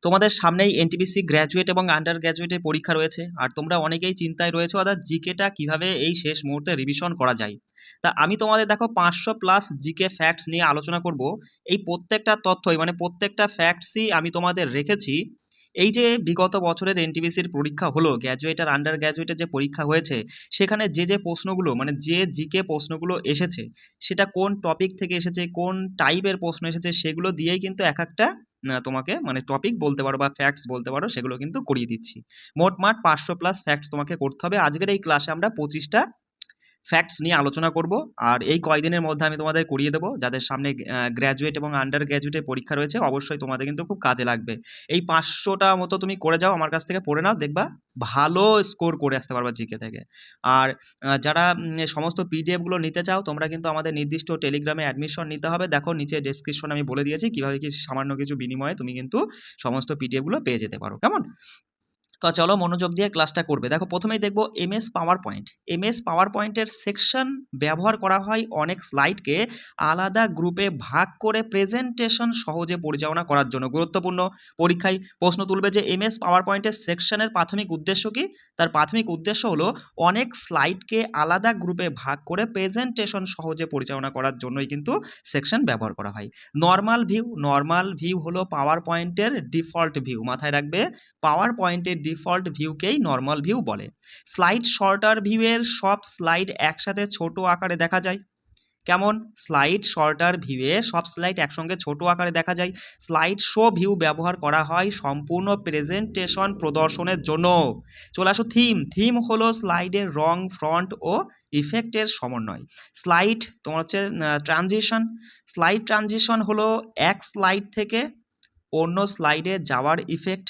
তোমাদের সামনেই NTPC graduate এবং আন্ডার গ্র্যাজুয়েটের পরীক্ষা রয়েছে, আর তোমরা অনেকেই চিন্তায় রয়েছে অর্থাৎ জিকেটা কিভাবে এই শেষ মুহূর্তে রিভিশন করা যায়। তা আমি তোমাদের দেখো 500+ জিকে ফ্যাক্টস নিয়ে আলোচনা করব। এই প্রত্যেকটা তথ্যই মানে প্রত্যেকটা ফ্যাক্টসই আমি তোমাদের রেখেছি। এই যে বিগত বছরের এনটিপিসির পরীক্ষা হলো, গ্র্যাজুয়েট আর আন্ডার গ্র্যাজুয়েটের যে পরীক্ষা হয়েছে, সেখানে যে যে প্রশ্নগুলো মানে যে জিকে প্রশ্নগুলো এসেছে, সেটা কোন টপিক থেকে এসেছে, কোন টাইপের প্রশ্ন এসেছে, সেগুলো দিয়েই কিন্তু এক একটা তোমাকে মানে টপিক বলতে পারো বা ফ্যাক্টস বলতে পারো, সেগুলো কিন্তু করিয়ে দিচ্ছি। মোটমাট 500+ ফ্যাক্টস তোমাকে করতে হবে। আজকের এই ক্লাসে আমরা 25টা ফ্যাক্টস নিয়ে আলোচনা করব, আর এই কয়দিনের মধ্যে আমি তোমাদের করিয়ে দেবো। যাদের সামনে গ্র্যাজুয়েট এবং আন্ডার গ্র্যাজুয়েটের পরীক্ষা রয়েছে, অবশ্যই তোমাদের কিন্তু খুব কাজে লাগবে। এই 500টা মতো তুমি করে যাও, আমার কাছ থেকে পড়ে নাও, দেখবা ভালো স্কোর করে আসতে পারবা জিকে থেকে। আর যারা সমস্ত পিডিএফগুলো নিতে চাও, তোমরা কিন্তু আমাদের নির্দিষ্ট টেলিগ্রামে অ্যাডমিশন নিতে হবে। দেখো নিচে ডেসক্রিপশন আমি বলে দিয়েছি কীভাবে কি সামান্য কিছু বিনিময়ে তুমি কিন্তু সমস্ত পিডিএফগুলো পেয়ে যেতে পারো। কেমন? তো চলো মনোযোগ দিয়ে ক্লাসটা করবে। দেখো প্রথমেই দেখবো এমএস পাওয়ার পয়েন্ট। এমএস পাওয়ার পয়েন্টের সেকশন ব্যবহার করা হয় অনেক স্লাইডকে আলাদা গ্রুপে ভাগ করে প্রেজেন্টেশন সহজে পরিচালনা করার জন্য। গুরুত্বপূর্ণ, পরীক্ষায় প্রশ্ন তুলবে যে এমএস পাওয়ার পয়েন্টের সেকশনের প্রাথমিক উদ্দেশ্য কি। তার প্রাথমিক উদ্দেশ্য হলো অনেক স্লাইডকে আলাদা গ্রুপে ভাগ করে প্রেজেন্টেশন সহজে পরিচালনা করার জন্যই কিন্তু সেকশন ব্যবহার করা হয়। নর্মাল ভিউ হলো পাওয়ার পয়েন্টের ডিফল্ট ভিউ। মাথায় রাখবে, পাওয়ার পয়েন্টের ডিফল্ট ভিউকেই নর্মাল ভিউ বলে। স্লাইড শর্টার ভিউয়ের সব স্লাইড একসাথে ছোট আকারে দেখা যায়। কেমন? স্লাইড শর্টার ভিউয়ে সব স্লাইড একসঙ্গে ছোট আকারে দেখা যায়। স্লাইড শো ভিউ ব্যবহার করা হয় সম্পূর্ণ প্রেজেন্টেশন প্রদর্শনের জন্য। চলে আসো থিম হলো স্লাইডের রং, ফ্রন্ট ও ইফেক্টের সমন্বয়। স্লাইড তোমার হচ্ছে স্লাইড ট্রানজিশন হলো এক স্লাইড থেকে অন্য স্লাইডে যাওয়ার ইফেক্ট।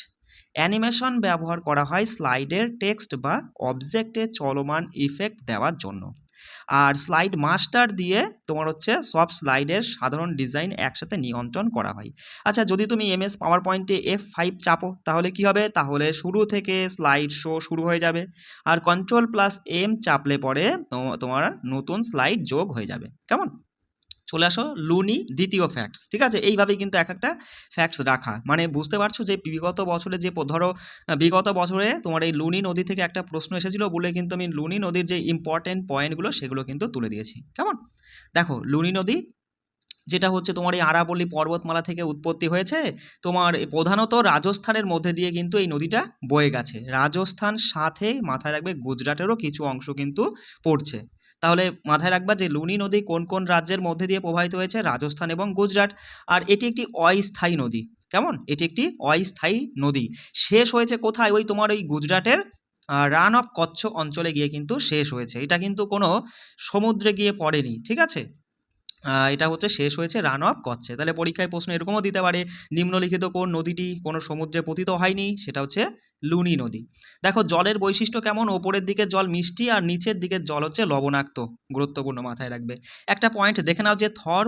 অ্যানিমেশন ব্যবহার করা হয় স্লাইডের টেক্সট বা অবজেক্টে চলমান ইফেক্ট দেওয়ার জন্য। আর স্লাইড মাস্টার দিয়ে তোমার হচ্ছে সব স্লাইডের সাধারণ ডিজাইন একসাথে নিয়ন্ত্রণ করা হয়। আচ্ছা, যদি তুমি এমএস পাওয়ার পয়েন্টে F5 চাপো তাহলে কি হবে? তাহলে শুরু থেকে স্লাইড শো শুরু হয়ে যাবে। আর Ctrl+M চাপলে পরে তোমার নতুন স্লাইড যোগ হয়ে যাবে। কেমন? চলে আসো লুনি দ্বিতীয় ফ্যাক্টস। ঠিক আছে, এইভাবেই কিন্তু এক একটা ফ্যাক্টস রাখা, মানে বুঝতে পারছো যে বিগত বছরে যে ধরো বিগত বছরে তোমার এই লুনি নদী থেকে একটা প্রশ্ন এসেছিল বলে কিন্তু আমি লুনি নদীর যে ইম্পর্টেন্ট পয়েন্টগুলো সেগুলো কিন্তু তুলে দিয়েছি। কেমন? দেখো লুনি নদী যেটা হচ্ছে তোমার এই আরাবল্লী পর্বতমালা থেকে উৎপত্তি হয়েছে, তোমার প্রধানত রাজস্থানের মধ্যে দিয়ে কিন্তু এই নদীটা বয়ে গেছে। রাজস্থান সাথে মাথায় রাখবে গুজরাটেরও কিছু অংশ কিন্তু পড়ছে। তাহলে মাথায় রাখবা যে লুনি নদী কোন কোন রাজ্যের মধ্যে দিয়ে প্রবাহিত হয়েছে? রাজস্থান এবং গুজরাট। আর এটি একটি অস্থায়ী নদী। কেমন? এটি একটি অস্থায়ী নদী। শেষ হয়েছে কোথায়? ওই তোমার ওই গুজরাটের রান অফ কচ্ছ অঞ্চলে গিয়ে কিন্তু শেষ হয়েছে। এটা কিন্তু কোনো সমুদ্রে গিয়ে পড়েনি। ঠিক আছে, এটা হচ্ছে শেষ হয়েছে রান অফ কচ্ছে। তাহলে পরীক্ষায় প্রশ্ন এরকমও দিতে পারে, নিম্নলিখিত কোন নদীটি কোনো সমুদ্রে পতিত হয়নি? সেটা হচ্ছে লুনি নদী। দেখো জলের বৈশিষ্ট্য কেমন? ওপরের দিকের জল মিষ্টি আর নিচের দিকের জল হচ্ছে লবণাক্ত। গুরুত্বপূর্ণ, মাথায় রাখবে। একটা পয়েন্ট দেখে নাও যে থর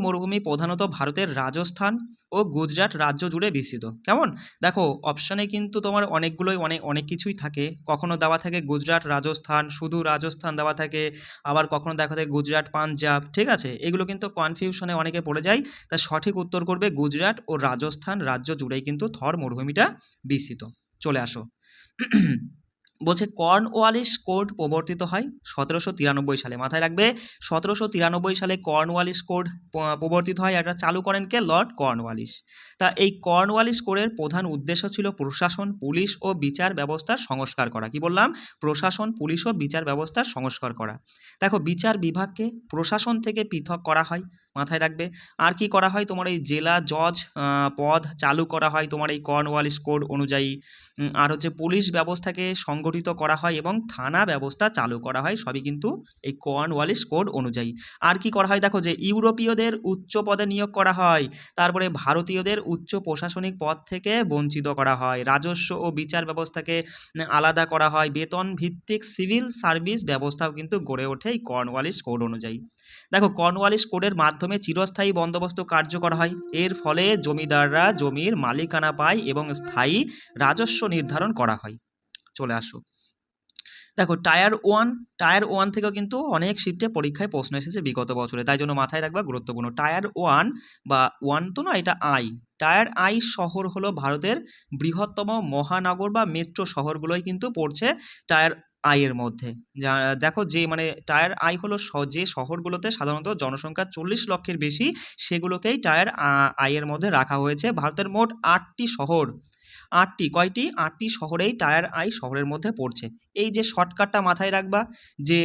মরুভূমি প্রধানত ভারতের রাজস্থান ও গুজরাট রাজ্য জুড়ে বিস্তৃত। কেমন? দেখো অপশানে কিন্তু তোমার অনেকগুলোই অনেক কিছুই থাকে। কখনো দেওয়া থাকে গুজরাট রাজস্থান, শুধু রাজস্থান দেওয়া থাকে, আবার কখনো দেখা যায় গুজরাট পাঞ্জাব। ঠিক আছে, এগুলো কিন্তু কনফিউশনে অনেকে পড়ে যায়। তা সঠিক উত্তর করবে গুজরাট ও রাজস্থান রাজ্য জুড়েই কিন্তু থর মরুভূমিটা বিস্তৃত। চলে আসো বলছে কর্নওয়ালিস কোড প্রবর্তিত হয় 1793 সালে। মাথায় রাখবে 1793 সালে কর্নওয়ালিস কোড প্রবর্তিত হয়। এটা চালু করেন কে? Lord Cornwallis. তা এই কর্নওয়ালিস কোডের প্রধান উদ্দেশ্য ছিল প্রশাসন, পুলিশ ও বিচার ব্যবস্থার সংস্কার করা। কি বললাম? প্রশাসন, পুলিশ ও বিচার ব্যবস্থার সংস্কার করা। দেখো বিচার বিভাগকে প্রশাসন থেকে পৃথক করা হয়। মাথায় রাখবে। আর কি করা হয়? তোমার এই জেলা জজ পদ চালু করা হয় তোমার এই কর্নওয়ালিস কোড অনুযায়ী। আর হচ্ছে পুলিশ ব্যবস্থাকে সংগঠিত করা হয় এবং থানা ব্যবস্থা চালু করা হয়, সবই কিন্তু এই কর্নওয়ালিস কোড অনুযায়ী। আর কি করা হয়? দেখো যে ইউরোপীয়দের উচ্চ পদে নিয়োগ করা হয়, তারপরে ভারতীয়দের উচ্চ প্রশাসনিক পদ থেকে বঞ্চিত করা হয়, রাজস্ব ও বিচার ব্যবস্থাকে আলাদা করা হয়, বেতন ভিত্তিক সিভিল সার্ভিস ব্যবস্থাও কিন্তু গড়ে ওঠে এই কর্নওয়ালিস কোড অনুযায়ী। দেখো কর্নওয়ালিস কোডের মাধ্যমে চিরস্থায়ী বন্দোবস্ত কার্যকর হয়। এর ফলে জমিদাররা জমির মালিকানা পায় এবং স্থায়ী রাজস্ব নির্ধারণ করা হয়। চলে আসো দেখো টায়ার ওয়ান থেকেও কিন্তু অনেক শিফটে পরীক্ষায় প্রশ্ন এসেছে বিগত বছরে, তাই জন্য মাথায় রাখবা, গুরুত্বপূর্ণ। টায়ার ওয়ান বা ওয়ান তো না, এটা টায়ার আই শহর হলো ভারতের বৃহত্তম মহানগর বা মেট্রো শহরগুলোই কিন্তু পড়ছে টায়ার আই এর মধ্যে। দেখো যে মানে টায়ার আই হলো যে শহরগুলোতে সাধারণত জনসংখ্যা 40 লক্ষের বেশি, সেগুলোকেই টায়ার আই এর মধ্যে রাখা হয়েছে। ভারতের মোট 8টি শহর, কয়টি? 8টি শহরেই টায়ার আই শহরের মধ্যে পড়ছে। এই যে শর্টকাটটা মাথায় রাখবা যে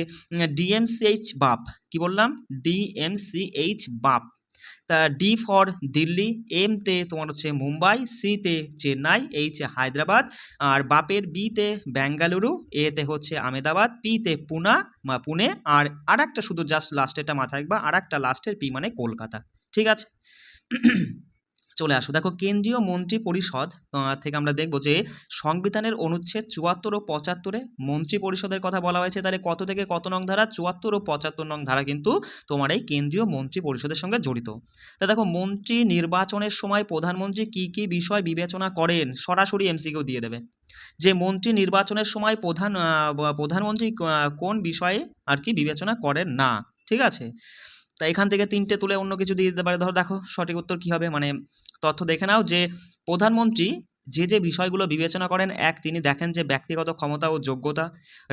ডিএমসিএইচ বাপ, কি বললাম? ডিএমসিএইচ বাপ। তা ডি ফর দিল্লি, এম তে তোমার হচ্ছে মুম্বাই, সি তে চেন্নাই, এইচ এ হায়দ্রাবাদ, আর বাপের বি তে বেঙ্গালুরু, এ তে হচ্ছে আমেদাবাদ, পি তে পুনে, আর আরেকটা শুধু জাস্ট লাস্টেরটা মাথায় রাখবা, আরেকটা লাস্টের পি মানে কলকাতা। ঠিক আছে? চলে আসো, দেখো কেন্দ্রীয় মন্ত্রী পরিষদ থেকে আমরা দেখবো যে সংবিধানের অনুচ্ছেদ 74 ও 75-এ মন্ত্রী পরিষদের কথা বলা হয়েছে। তাহলে কত থেকে কত নং ধারা? 74 ও 75 নং ধারা কিন্তু তোমার এই কেন্দ্রীয় মন্ত্রী পরিষদের সঙ্গে জড়িত। তা দেখো মন্ত্রী নির্বাচনের সময় প্রধানমন্ত্রী কি কি বিষয় বিবেচনা করেন, সরাসরি এমসিকিউ দিয়ে দেবে যে মন্ত্রী নির্বাচনের সময় প্রধানমন্ত্রী কোন বিষয়ে আর কি বিবেচনা করেন না। ঠিক আছে? তা এখান থেকে 3টে তুলে অন্য কিছু দিয়ে দিতে পারে। ধরো দেখো সঠিক উত্তর কী হবে, মানে তথ্য দেখে নাও যে প্রধানমন্ত্রী যে বিষয়গুলো বিবেচনা করেন, তিনি দেখেন যে ব্যক্তিগত ক্ষমতা ও যোগ্যতা,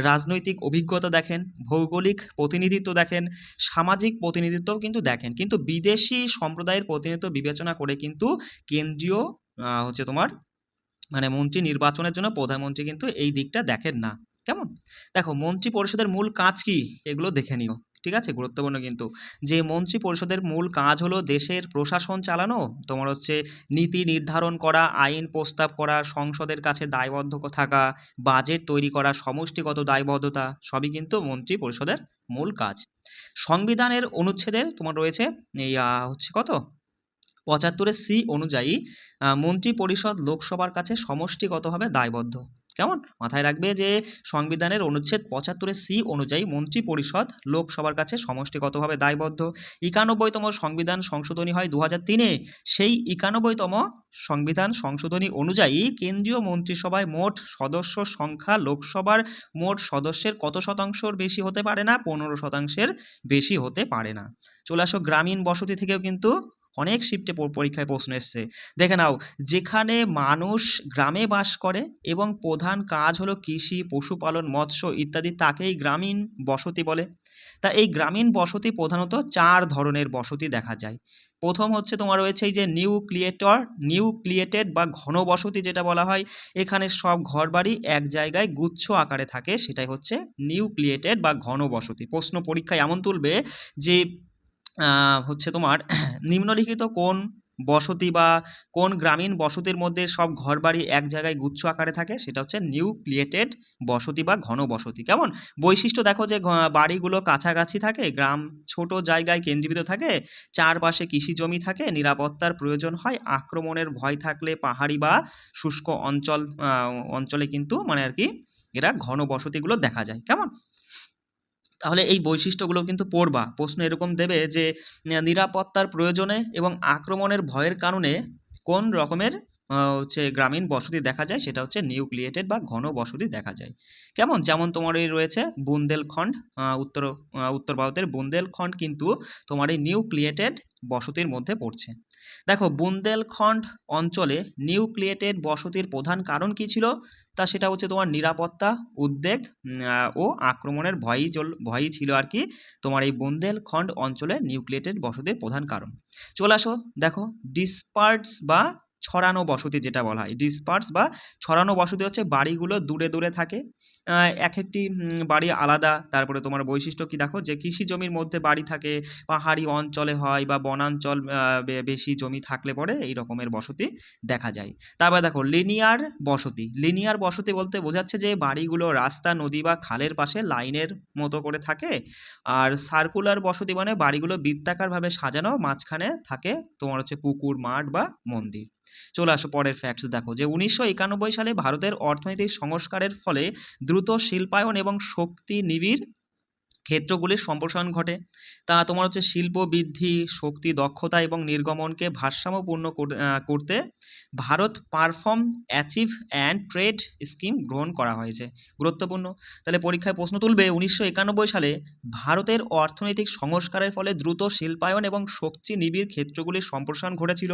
রাজনৈতিক অভিজ্ঞতা দেখেন, ভৌগোলিক প্রতিনিধিত্ব দেখেন, সামাজিক প্রতিনিধিত্বও কিন্তু দেখেন, কিন্তু বিদেশি সম্প্রদায়ের প্রতিনিধিত্ব বিবেচনা করে কিন্তু কেন্দ্রীয় হচ্ছে তোমার মানে মন্ত্রী নির্বাচনের জন্য প্রধানমন্ত্রী কিন্তু এই দিকটা দেখেন না। কেমন? দেখো মন্ত্রী পরিষদের মূল কাজ কি, এগুলো দেখে নিও। ঠিক আছে? গুরুত্বপূর্ণ কিন্তু যে মন্ত্রী পরিষদের মূল কাজ হলো দেশের প্রশাসন চালানো, তোমার হচ্ছে নীতি নির্ধারণ করা, আইন প্রস্তাব করা, সংসদের কাছে দায়বদ্ধ থাকা, বাজেট তৈরি করা, সমষ্টিগত দায়বদ্ধতা, সবই কিন্তু মন্ত্রী পরিষদের মূল কাজ। সংবিধানের অনুচ্ছেদের তোমার রয়েছে এই হচ্ছে কত 75-এর সি অনুযায়ী মন্ত্রী পরিষদ লোকসভার কাছে সমষ্টিগতভাবে দায়বদ্ধ। কেমন? মাথায় রাখবে যে সংবিধানের অনুচ্ছেদ 75-এর সি অনুযায়ী মন্ত্রী পরিষদ লোকসভার কাছে সমষ্টিগতভাবে দায়বদ্ধ। 91তম সংবিধান সংশোধনী হয় 2003-এ। সেই 91তম সংবিধান সংশোধনী অনুযায়ী কেন্দ্রীয় মন্ত্রিসভায় মোট সদস্য সংখ্যা লোকসভার মোট সদস্যের কত শতাংশের বেশি হতে পারে না? 15%-এর বেশি হতে পারে না। চলে আসো গ্রামীণ বসতি থেকেও কিন্তু অনেক শিফটে পরীক্ষায় প্রশ্ন এসছে। দেখে নাও, যেখানে মানুষ গ্রামে বাস করে এবং প্রধান কাজ হলো কৃষি, পশুপালন, মৎস্য ইত্যাদি, তাকেই গ্রামীণ বসতি বলে। তা এই গ্রামীণ বসতি প্রধানত 4 ধরনের বসতি দেখা যায়। প্রথম হচ্ছে তোমার রয়েছে এই যে নিউক্লিয়েটেড বা ঘন বসতি যেটা বলা হয়। এখানে সব ঘরবাড়ি এক জায়গায় গুচ্ছ আকারে থাকে, সেটাই হচ্ছে নিউক্লিয়েটেড বা ঘন বসতি। প্রশ্ন পরীক্ষায় এমন তুলবে যে হচ্ছে তোমার নিম্নলিখিত কোন বসতি বা কোন গ্রামীণ বসতির মধ্যে সব ঘরবাড়ি এক জায়গায় গুচ্ছ আকারে থাকে, সেটা হচ্ছে নিউক্লিয়েটেড বসতি বা ঘন বসতি। কেমন? বৈশিষ্ট্য দেখো যে বাড়িগুলো কাছাকাছি থাকে, গ্রাম ছোট জায়গায় কেন্দ্রীভূত থাকে, চারপাশে কৃষি জমি থাকে, নিরাপত্তার প্রয়োজন হয়, আক্রমণের ভয় থাকলে পাহাড়ি বা শুষ্ক অঞ্চলে কিন্তু মানে আর কি এরা ঘন বসতিগুলো দেখা যায়। কেমন? তাহলে এই বৈশিষ্ট্যগুলো কিন্তু পড়বা। প্রশ্ন এরকম দেবে যে নিরাপত্তার প্রয়োজনে এবং আক্রমণের ভয়ের কারণে কোন রকমের হচ্ছে গ্রামীণ বসতি দেখা যায়, সেটা হচ্ছে নিউক্লিয়েটেড বা ঘন বসতি দেখা যায়। কেমন? যেমন তোমার এই রয়েছে বুন্দেলখণ্ড, উত্তর ভারতের বুন্দেলখণ্ড কিন্তু তোমার এই নিউক্লিয়েটেড বসতির মধ্যে পড়ছে। দেখো বুন্দেলখণ্ড অঞ্চলে নিউক্লিয়েটেড বসতির প্রধান কারণ কি ছিল? তা সেটা হচ্ছে তোমার নিরাপত্তা, উদ্বেগ ও আক্রমণের ভয়ই ছিল আর কি তোমার এই বুন্দেলখণ্ড অঞ্চলে নিউক্লিয়েটেড বসতির প্রধান কারণ। চলে আসো, দেখো ডিসপার্স বা ছড়ানো বসতি যেটা বলা হয়, ডিসপার্স বা ছড়ানো বসতি হচ্ছে বাড়িগুলো দূরে দূরে থাকে, এক একটি বাড়ি আলাদা। তারপরে তোমার বৈশিষ্ট্য কি দেখো যে কৃষি জমির মধ্যে বাড়ি থাকে, পাহাড়ি অঞ্চলে হয় বা বনাঞ্চল বেশি জমি থাকলে পরে এই রকমের বসতি দেখা যায়। তারপরে দেখো লিনিয়ার বসতি বলতে বোঝাচ্ছে যে বাড়িগুলো রাস্তা, নদী বা খালের পাশে লাইনের মতো করে থাকে। আর সার্কুলার বসতি মানে বাড়িগুলো বৃত্তাকারভাবে সাজানো, মাঝখানে থাকে তোমার হচ্ছে পুকুর, মাঠ বা মন্দির। চলে আসো পরের ফ্যাক্টস দেখো যে 1991 সালে ভারতের অর্থনৈতিক সংস্কারের ফলে দ্রুত শিল্পায়ন এবং শক্তি নিবিড় ক্ষেত্রগুলির সম্প্রসারণ ঘটে। তা তোমার হচ্ছে শিল্প বৃদ্ধি, শক্তি দক্ষতা এবং নির্গমনকে ভারসাম্যপূর্ণ করতে Bharat perform, achieve and trade scheme গ্রহণ করা হয়েছে। গুরুত্বপূর্ণ। তাহলে পরীক্ষায় প্রশ্ন তুলবে 1991 সালে ভারতের অর্থনৈতিক সংস্কারের ফলে দ্রুত শিল্পায়ন এবং শক্তি নিবিড় ক্ষেত্রগুলির সম্প্রসারণ ঘটেছিল।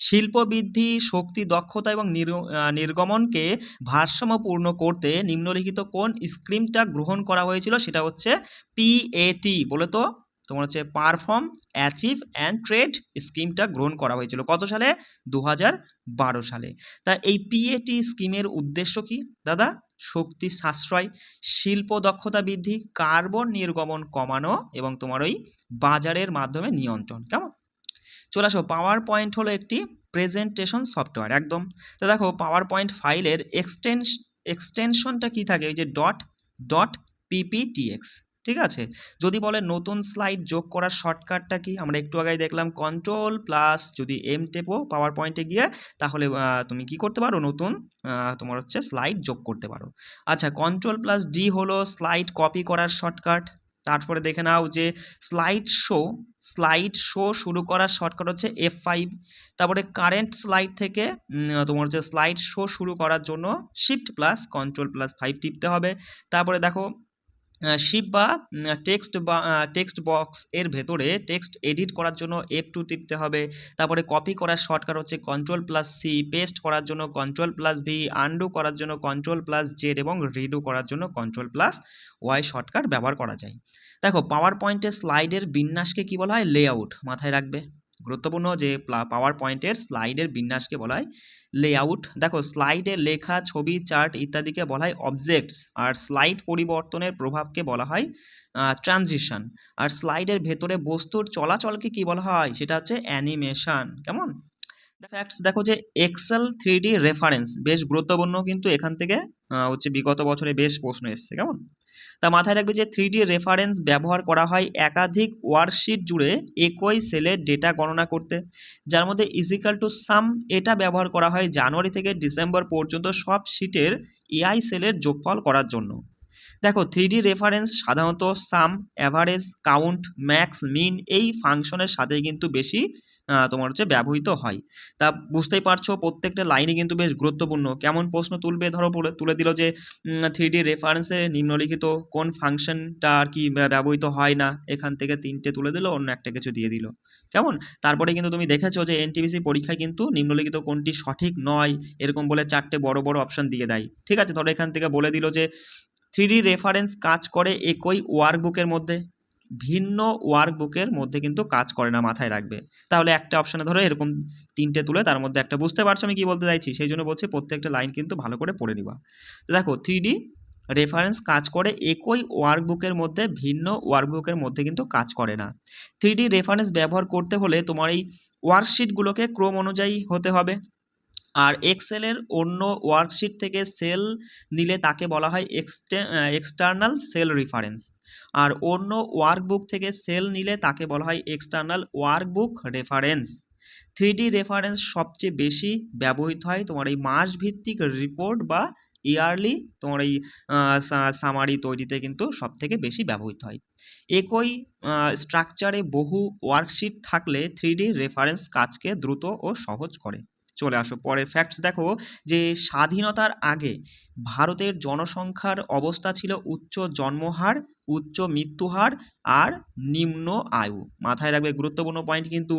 শিল্প বৃদ্ধি, শক্তি দক্ষতা এবং নির্গমনকে ভারসাম্যপূর্ণ করতে নিম্নলিখিত কোন স্কিমটা গ্রহণ করা হয়েছিল? সেটা হচ্ছে পিএটি। বলে তো তোমার হচ্ছে পারফর্ম, অ্যাচিভ অ্যান্ড ট্রেড স্কিমটা গ্রহণ করা হয়েছিল কত সালে? 2012 সালে। তা এই পিএটি স্কিমের উদ্দেশ্য কি দাদা? শক্তি সাশ্রয়, শিল্প দক্ষতা বৃদ্ধি, কার্বন নির্গমন কমানো এবং তোমার ওই বাজারের মাধ্যমে নিয়ন্ত্রণ। কেমন? চলে আসো, পাওয়ার পয়েন্ট হলো একটি প্রেজেন্টেশন সফটওয়্যার। একদম। তো দেখো পাওয়ার পয়েন্ট ফাইলের এক্সটেনশনটা কি থাকে? ওই যে ডট পিপিটিএক্স। ঠিক আছে। যদি বলে নতুন স্লাইড যোগ করার শর্টকাটটা কি? আমরা একটু আগেই দেখলাম কন্ট্রোল প্লাস যদি এম টেপো পাওয়ার পয়েন্টে গিয়ে, তাহলে তুমি কি করতে পারো? নতুন তোমার হচ্ছে স্লাইড যোগ করতে পারো। আচ্ছা, কন্ট্রোল প্লাস ডি হলো স্লাইড কপি করার শর্টকাট। তারপরে দেখে নাও যে স্লাইড শো শুরু করার শর্টকাট হচ্ছে F5। তারপরে কারেন্ট স্লাইড থেকে তোমার হচ্ছে স্লাইড শো শুরু করার জন্য শিফট প্লাস কন্ট্রোল প্লাস 5 টিপতে হবে। তারপরে দেখো শিপ বা টেক্সট বক্স এর ভেতরে টেক্সট এডিট করার জন্য F2 টিপতে হবে। তারপরে কপি করার শর্টকাট হচ্ছে কন্ট্রোল প্লাস সি, পেস্ট করার জন্য কন্ট্রোল প্লাস ভি, আনডু করার জন্য কন্ট্রোল প্লাস জেড এবং রিডু করার জন্য কন্ট্রোল প্লাস ওয়াই শর্টকাট ব্যবহার করা যায়। দেখো পাওয়ার পয়েন্টের স্লাইডের বিন্যাসকে কি বলা হয়? লেআউট। মাথায় রাখবে, গুরুত্বপূর্ণ যে পাওয়ার পয়েন্টের স্লাইডের বিন্যাসকে বলা হয় লেআউট। দেখো স্লাইডে লেখা, ছবি, চার্ট ইত্যাদিকে বলা হয় অবজেক্টস, আর স্লাইড পরিবর্তনের প্রভাবকে বলা হয় ট্রানজিশন, আর স্লাইডের ভেতরে বস্তুর চলাচলকে কি বলা হয়? সেটা হচ্ছে অ্যানিমেশন। কেমন? ফ্যাক্টস দেখো যে এক্সেল 3D রেফারেন্স বেশ গুরুত্বপূর্ণ, কিন্তু এখান থেকে হচ্ছে বিগত বছরে বেশ প্রশ্ন এসছে। কেমন? তা মাথায় রাখবে যে 3D রেফারেন্স ব্যবহার করা হয় একাধিক ওয়ার্কশিট জুড়ে একই সেলের ডেটা গণনা করতে, যার মধ্যে ইজিক্যাল টু সাম এটা ব্যবহার করা হয় জানুয়ারি থেকে ডিসেম্বর পর্যন্ত সব শিটের এআই সেলের যোগফল করার জন্য। দেখো 3D রেফারেন্স সাধারণত সাম, অ্যাভারেজ, কাউন্ট, ম্যাক্স, মিন এই ফাংশনের সাথেই কিন্তু বেশি তোমার হচ্ছে ব্যবহৃত হয়। তা বুঝতেই পারছো প্রত্যেকটা লাইনই কিন্তু বেশ গুরুত্বপূর্ণ। কেমন প্রশ্ন তুলবে? ধরো তুলে দিল যে 3D রেফারেন্সে নিম্নলিখিত কোন ফাংশনটা আর কি ব্যবহৃত হয় না, এখান থেকে 3টে তুলে দিল, অন্য একটা কিছু দিয়ে দিল। কেমন? তারপরে কিন্তু তুমি দেখেছো যে এনটিপিসি পরীক্ষায় কিন্তু নিম্নলিখিত কোনটি সঠিক নয় এরকম বলে 4টে বড় বড় অপশন দিয়ে দেয়। ঠিক আছে, ধরো এখান থেকে বলে দিল যে 3D রেফারেন্স কাজ করে একই ওয়ার্কবুকের মধ্যে, ভিন্ন ওয়ার্কবুকের মধ্যে কিন্তু কাজ করে না। মাথায় রাখবে। তাহলে একটা অপশানে ধরো এরকম 3টে তুলে তার মধ্যে একটা, বুঝতে পারছো আমি কি বলতে চাইছি? সেই জন্য বলছি প্রত্যেকটা লাইন কিন্তু ভালো করে পড়ে নিবা। দেখো 3D রেফারেন্স কাজ করে একই ওয়ার্কবুকের মধ্যে, ভিন্ন ওয়ার্কবুকের মধ্যে কিন্তু কাজ করে না। 3D রেফারেন্স ব্যবহার করতে হলে তোমার এই ওয়ার্কশিটগুলোকে ক্রম অনুযায়ী হতে হবে, আর এক্সেলের অন্য ওয়ার্কশিট থেকে সেল নিলে তাকে বলা হয় এক্সটার্নাল সেল রেফারেন্স, আর অন্য ওয়ার্কবুক থেকে সেল নিলে তাকে বলা হয় external workbook reference. 3D reference সবচেয়ে বেশি ব্যবহৃত হয় তোমার এই মাস ভিত্তিক রিপোর্ট বা ইয়ারলি তোমার এই সামারি তৈরিতে কিন্তু সব থেকে বেশি ব্যবহৃত হয়। একই স্ট্রাকচারে বহু ওয়ার্কশিট থাকলে 3D রেফারেন্স কাজকে দ্রুত ও সহজ করে। চলে আসো পরের ফ্যাক্টস। দেখো যে স্বাধীনতার আগে ভারতের জনসংখ্যার অবস্থা ছিল উচ্চ জন্মহার, উচ্চ মৃত্যুহার আর নিম্ন আয়ু। মাথায় রাখবে, গুরুত্বপূর্ণ পয়েন্ট কিন্তু,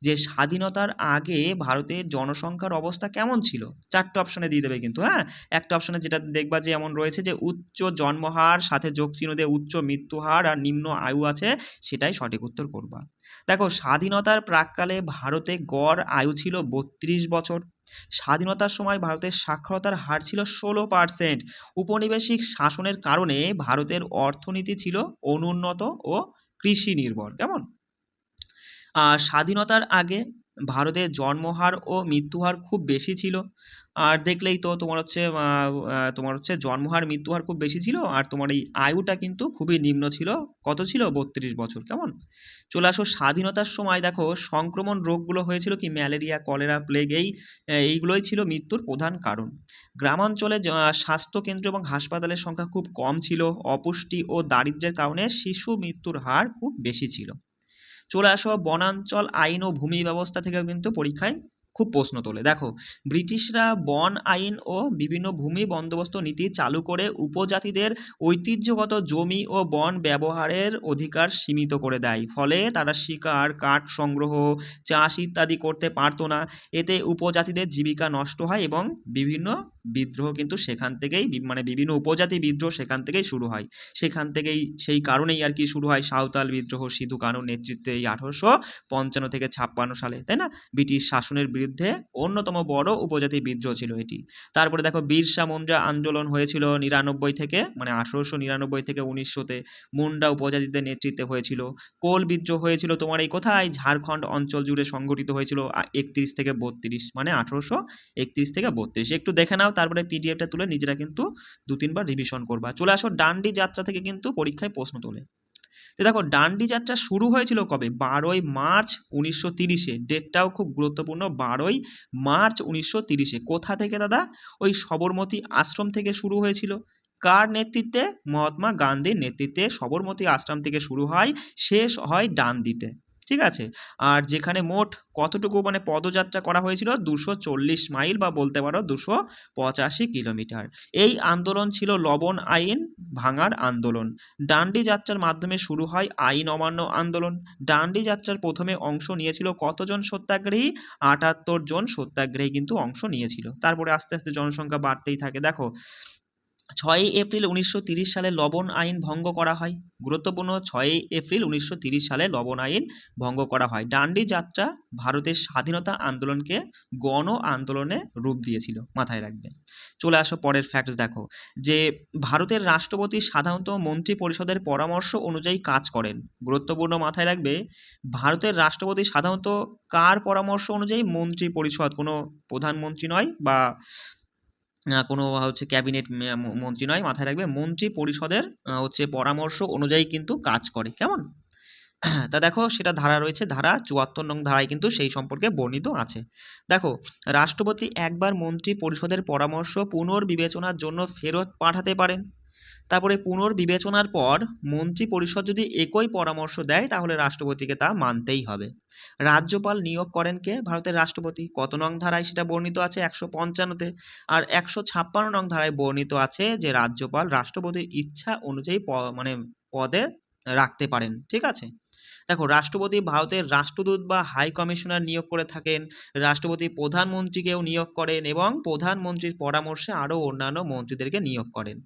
যে স্বাধীনতার আগে ভারতের জনসংখ্যার অবস্থা কেমন ছিল? 4টে অপশনে দিয়ে দেবে কিন্তু। হ্যাঁ, একটা অপশনে যেটা দেখবা যে এমন রয়েছে যে উচ্চ জন্মহার সাথে যোগ চিহ্ন দিয়ে উচ্চ মৃত্যুহার আর নিম্ন আয়ু আছে, সেটাই সঠিক উত্তর করবা। দেখো স্বাধীনতার প্রাক্কালে ভারতে গড় আয়ু ছিল 32 বছর। স্বাধীনতার সময় ভারতের সাক্ষরতার হার ছিল 16%। উপনিবেশিক শাসনের কারণে ভারতের অর্থনীতি ছিল অনুন্নত ও কৃষি নির্ভর। কেমন? স্বাধীনতার আগে ভারতের জন্মহার ও মৃত্যুহার খুব বেশি ছিল। আর দেখলেই তো তোমার হচ্ছে জন্মহার মৃত্যুহার খুব বেশি ছিল, আর তোমার এই আয়ুটা কিন্তু খুবই নিম্ন ছিল। কত ছিল? 32 বছর। কেমন? চলে আসো স্বাধীনতার সময়। দেখো সংক্রমণ রোগগুলো হয়েছিল কি? ম্যালেরিয়া, কলেরা, প্লেগ, এইগুলোই ছিল মৃত্যুর প্রধান কারণ। গ্রামাঞ্চলে স্বাস্থ্যকেন্দ্র এবং হাসপাতালের সংখ্যা খুব কম ছিল। অপুষ্টি ও দারিদ্র্যের কারণে শিশু মৃত্যুর হার খুব বেশি ছিল। চলে আসো বনাঞ্চল আইন ও ভূমি ব্যবস্থা থেকেও কিন্তু পরীক্ষায় খুব প্রশ্ন তোলে। দেখো ব্রিটিশরা বন আইন ও বিভিন্ন ভূমি বন্দোবস্ত নীতি চালু করে উপজাতিদের ঐতিহ্যগত জমি ও বন ব্যবহারের অধিকার সীমিত করে দেয়। ফলে তারা শিকার, কাঠ সংগ্রহ, চাষ ইত্যাদি করতে পারতো না। এতে উপজাতিদের জীবিকা নষ্ট হয় এবং বিভিন্ন বিদ্রোহ কিন্তু সেখান থেকেই মানে বিভিন্ন উপজাতি বিদ্রোহ সেখান থেকেই শুরু হয়। সেখান থেকেই সেই কারণেই আর কি শুরু হয় সাঁওতাল বিদ্রোহ সিধু কানুর নেতৃত্বে এই 1855 থেকে 56 সালে, তাই না? ব্রিটিশ শাসনের বিরুদ্ধে অন্যতম বড় উপজাতি বিদ্রোহ ছিল এটি। তারপরে দেখো বিরসা মুন্ডা আন্দোলন হয়েছিল 99 থেকে, মানে 1899 থেকে 1900-তে। মুন্ডা উপজাতিদের নেতৃত্বে হয়েছিল। কোল বিদ্রোহ হয়েছিল তোমার এই কোথায়? ঝাড়খণ্ড অঞ্চল জুড়ে সংগঠিত হয়েছিল 31 থেকে 32, মানে 1831 থেকে 32। একটু দেখে নাও, তারপরে পিডিএফটা তুলে নিজেরা কিন্তু 2-3 বার রিভিশন করবা। চলে আসো ডান্ডি যাত্রা থেকে কিন্তু পরীক্ষায় প্রশ্ন তোলে। তো দেখো ডান্ডি যাত্রা শুরু হয়েছিল কবে? 12ই মার্চ 1930-এ। ডেটটাও খুব গুরুত্বপূর্ণ, 12ই মার্চ 1930-এ। কোথা থেকে দাদা? ওই সবরমতী আশ্রম থেকে শুরু হয়েছিল। কার নেতৃত্বে? মহাত্মা গান্ধীর নেতৃত্বে সবরমতী আশ্রম থেকে শুরু হয়, শেষ হয় ডান্ডিতে। ঠিক আছে? আর যেখানে মোট কতটুকু মানে পদযাত্রা করা হয়েছিল? 240 মাইল, বা বলতে পারো 285 কিলোমিটার। এই আন্দোলন ছিল লবণ আইন ভাঙার আন্দোলন। ডান্ডি যাত্রার মাধ্যমে শুরু হয় আইন অমান্য আন্দোলন। ডান্ডি যাত্রার প্রথমে অংশ নিয়েছিল কতজন সত্যাগ্রহী? 78 জন সত্যাগ্রহী কিন্তু অংশ নিয়েছিল। তারপরে আস্তে আস্তে জনসংখ্যা বাড়তেই থাকে। দেখো 6ই এপ্রিল 1930 সালে লবণ আইন ভঙ্গ করা হয়। গুরুত্বপূর্ণ, 6ই এপ্রিল 1930 সালে লবণ আইন ভঙ্গ করা হয়। ডান্ডি যাত্রা ভারতের স্বাধীনতা আন্দোলনকে গণ আন্দোলনে রূপ দিয়েছিল, মাথায় রাখবে। চলে আসো পরের ফ্যাক্টস। দেখো যে ভারতের রাষ্ট্রপতি সাধারণত মন্ত্রী পরিষদের পরামর্শ অনুযায়ী কাজ করেন। গুরুত্বপূর্ণ, মাথায় রাখবে। ভারতের রাষ্ট্রপতি সাধারণত কার পরামর্শ অনুযায়ী? মন্ত্রী পরিষদ, কোনো প্রধানমন্ত্রী নয় বা কোনো হচ্ছে ক্যাবিনেট মন্ত্রী নয়, মাথায় রাখবে। মন্ত্রী পরিষদের হচ্ছে পরামর্শ অনুযায়ী কিন্তু কাজ করে। কেমন? তা দেখো সেটা ধারা রয়েছে, ধারা 74 নং ধারায় কিন্তু সেই সম্পর্কে বর্ণিত আছে। দেখো রাষ্ট্রপতি একবার মন্ত্রী পরিষদের পরামর্শ পুনর্বিবেচনার জন্য ফেরত পাঠাতে পারেন। তারপরে পুনর্বিবেচনার পর মন্ত্রী পরিষদ যদি একই পরামর্শ দেয় তাহলে রাষ্ট্রপতিকে তা মানতেই হবে। রাজ্যপাল নিয়োগ করেন কে? ভারতের রাষ্ট্রপতি। কত নং ধারায় সেটা বর্ণিত আছে? 155-তে। আর 156 নং ধারায় বর্ণিত আছে যে রাজ্যপাল রাষ্ট্রপতির ইচ্ছা অনুযায়ী মানে পদে রাখতে পারেন। ঠিক আছে? দেখো রাষ্ট্রপতি ভারতের রাষ্ট্রদূত বা হাই কমিশনার নিয়োগ করে থাকেন। রাষ্ট্রপতি প্রধানমন্ত্রীকেও নিয়োগ করেন এবং প্রধানমন্ত্রীর পরামর্শে আরও অন্যান্য মন্ত্রীদেরকে নিয়োগ করেন।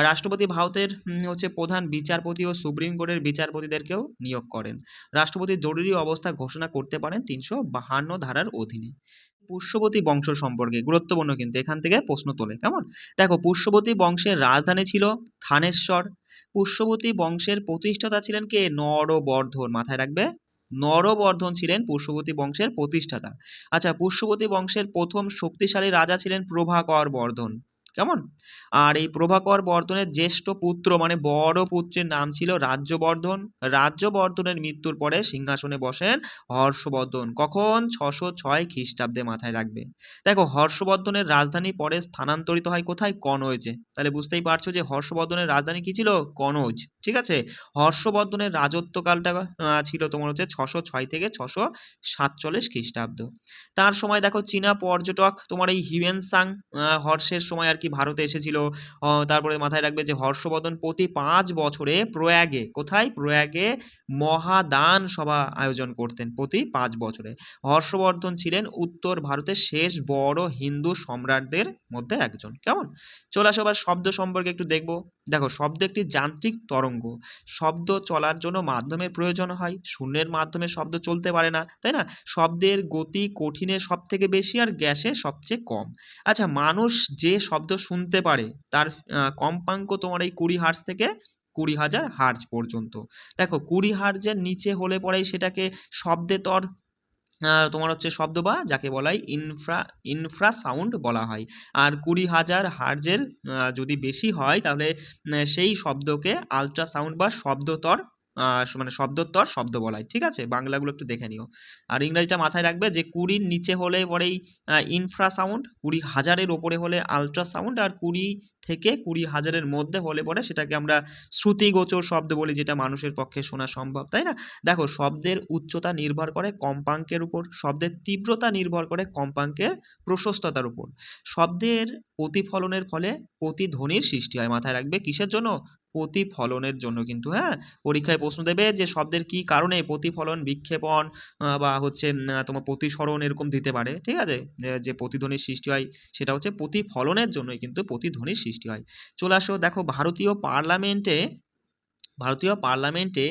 রাষ্ট্রপতি ভারতের হচ্ছে প্রধান বিচারপতি ও সুপ্রিম কোর্টের বিচারপতিদেরকেও নিয়োগ করেন। রাষ্ট্রপতি জরুরি অবস্থা ঘোষণা করতে পারেন 352 ধারার অধীনে। পুষ্যবতী বংশ সম্পর্কে গুরুত্বপূর্ণ, কিন্তু এখান থেকে প্রশ্ন তোলে। কেমন? দেখো পুষ্যবতী বংশের রাজধানী ছিল থানেশ্বর। পুষ্যবতী বংশের প্রতিষ্ঠাতা ছিলেন কে? নরবর্ধন, মাথায় রাখবে। নরবর্ধন ছিলেন পুষ্যবতী বংশের প্রতিষ্ঠাতা। আচ্ছা, পুষ্যবতী বংশের প্রথম শক্তিশালী রাজা ছিলেন প্রভাকর বর্ধন। কেমন? আর এই প্রভাকর বর্ধনের জ্যেষ্ঠ পুত্র মানে বড় পুত্রের নাম ছিল রাজ্যবর্ধন। রাজ্যবর্ধনের মৃত্যুর পরে সিংহাসনে বসেন হর্ষবর্ধন। কখন? 606 খ্রিস্টাব্দে, মাথায় রাখবে। দেখো হর্ষবর্ধনের রাজধানী পরে স্থানান্তরিত হয় কোথায়? কনৌজে। তাহলে বুঝতেই পারছো যে হর্ষবর্ধনের রাজধানী কি ছিল? কনৌজ। ঠিক আছে? হর্ষবর্ধনের রাজত্বকালটা ছিল তোমার হচ্ছে 606 থেকে 647 খ্রিস্টাব্দ। তার সময় দেখো চীনা পর্যটক তোমার এই হিউয়েন সাং হর্ষের সময় আর কি ভারতে এসেছিল। তারপরে মাথায় রাখবে যে হর্ষবর্ধন প্রতি 5 বছরে প্রয়াগে, কোথায়? প্রয়াগে মহাদান সভা আয়োজন করতেন প্রতি 5 বছরে। হর্ষবর্ধন ছিলেন উত্তর ভারতের শেষ বড় হিন্দু সম্রাটদের মধ্যে একজন। কেমন? চলে আসো আবার শব্দ সম্পর্কে একটু দেখবো। দেখো শব্দ একটি যান্ত্রিক তরঙ্গ। শব্দ চলার জন্য মাধ্যমের প্রয়োজন হয়। শূন্যের মাধ্যমে শব্দ চলতে পারে না, তাই না? শব্দের গতি কঠিনে সব থেকে বেশি আর গ্যাসে সবচেয়ে কম। আচ্ছা, মানুষ যে শব্দ শুনতে পারে তার কম্পাঙ্ক তোমার এই 20 হার্জ থেকে 20,000 হার্জ পর্যন্ত। দেখো 20 হার্জের নিচে হলে পরেই সেটাকে শব্দে তর তোমার হচ্ছে শব্দ বা যাকে বলা হয় ইনফ্রাসাউন্ড বলা হয়। আর 20,000 হার্জের যদি বেশি হয় তাহলে সেই শব্দকে আল্ট্রাসাউন্ড বা শব্দতর মানে শব্দোত্তর শব্দ বলা হয়। ঠিক আছে, বাংলাগুলো একটু দেখে নিও। আর ইংরাজিটা মাথায় রাখবে যে 20-র নিচে হলে পরেই ইনফ্রাসাউন্ড, 20,000-এর ওপরে হলে আল্ট্রাসাউন্ড, আর 20 থেকে 20,000-এর মধ্যে হলে পরে সেটাকে আমরা শ্রুতিগোচর শব্দ বলি, যেটা মানুষের পক্ষে শোনা সম্ভব, তাই না? দেখো, শব্দের উচ্চতা নির্ভর করে কম্পাঙ্কের উপর, শব্দের তীব্রতা নির্ভর করে কম্পাঙ্কের প্রশস্ততার উপর। শব্দের প্রতিফলনের ফলে প্রতিধ্বনির সৃষ্টি হয়। মাথায় রাখবে কিসের জন্য? প্রতিফলনের জন্য কিন্তু। হ্যাঁ, পরীক্ষায় প্রশ্ন দেবে যে শব্দের কি কারণে প্রতিফলন, বিক্ষেপণ বা হচ্ছে তোমার প্রতিসরণ এরকম দিতে পারে। ঠিক আছে, যে প্রতিধ্বনির সৃষ্টি হয় সেটা হচ্ছে প্রতিফলনের জন্যই কিন্তু প্রতিধ্বনির সৃষ্টি হয়। চলে আসো, দেখো ভারতীয় পার্লামেন্টে